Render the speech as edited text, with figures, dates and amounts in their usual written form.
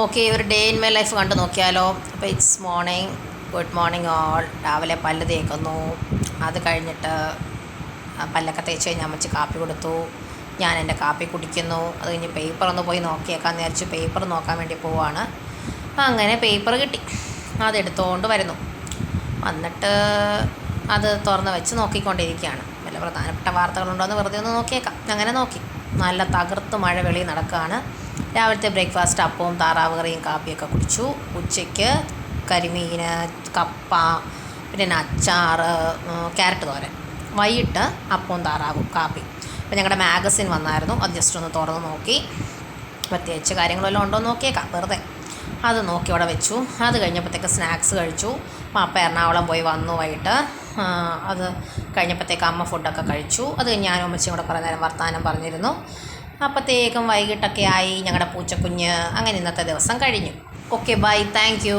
Okay, ഒരു day in my life കണ്ടു നോക്കിയാലോ. അപ്പോൾ it's morning. Good morning all. രാവിലെ പല്ല് തേക്കുന്നു. അത് കഴിഞ്ഞിട്ട് പല്ലൊക്കെ തേച്ച് കഴിഞ്ഞ് അമ്മച്ചി കാപ്പി കൊടുത്തു. ഞാൻ എൻ്റെ കാപ്പി കുടിക്കുന്നു. അത് കഴിഞ്ഞ് പേപ്പർ ഒന്ന് പോയി നോക്കിയേക്കാന്ന് വിചാരിച്ചു പേപ്പർ നോക്കാൻ വേണ്ടി പോവാണ്. അങ്ങനെ പേപ്പർ കിട്ടി, അതെടുത്തുകൊണ്ട് വരുന്നു. വന്നിട്ട് അത് തുറന്ന് വെച്ച് നോക്കിക്കൊണ്ടിരിക്കുകയാണ്. വല്ല പ്രധാനപ്പെട്ട വാർത്തകളുണ്ടോയെന്ന് വെറുതെ ഒന്ന് നോക്കിയേക്കാം. അങ്ങനെ നോക്കി. നല്ല തകർത്ത് മഴ വെളിയിൽ നടക്കുകയാണ്. രാവിലത്തെ ബ്രേക്ക്ഫാസ്റ്റ് അപ്പവും താറാവ് കറിയും കാപ്പിയൊക്കെ കുടിച്ചു. ഉച്ചയ്ക്ക് കരിമീൻ, കപ്പ, പിന്നെ അച്ചാർ, ക്യാരറ്റ് തോരൻ. വൈകിട്ട് അപ്പവും താറാവും കാപ്പി. അപ്പോൾ ഞങ്ങളുടെ മാഗസിൻ വന്നായിരുന്നു, അത് ജസ്റ്റ് ഒന്ന് തുറന്ന് നോക്കി. പ്രത്യേകിച്ച് കാര്യങ്ങളെല്ലാം ഉണ്ടോ എന്ന് നോക്കിയേക്കാം വെറുതെ. അത് നോക്കി അവിടെ വെച്ചു. അത് കഴിഞ്ഞപ്പോഴത്തേക്ക് സ്നാക്സ് കഴിച്ചു. അപ്പ എറണാകുളം പോയി വന്നു വൈകിട്ട്. അത് കഴിഞ്ഞപ്പോഴത്തേക്ക് അമ്മ ഫുഡൊക്കെ കഴിച്ചു. അത് കഴിഞ്ഞ് ഞാനും അമ്മച്ചിയും കൂടെ കുറേ നേരം വർത്തമാനം പറഞ്ഞിരുന്നു. അപ്പോഴത്തേക്കും വൈകിട്ടൊക്കെ ആയി. ഞങ്ങളുടെ പൂച്ചക്കുഞ്ഞ്. അങ്ങനെ ഇന്നത്തെ ദിവസം കഴിഞ്ഞു. Okay, bye, thank U.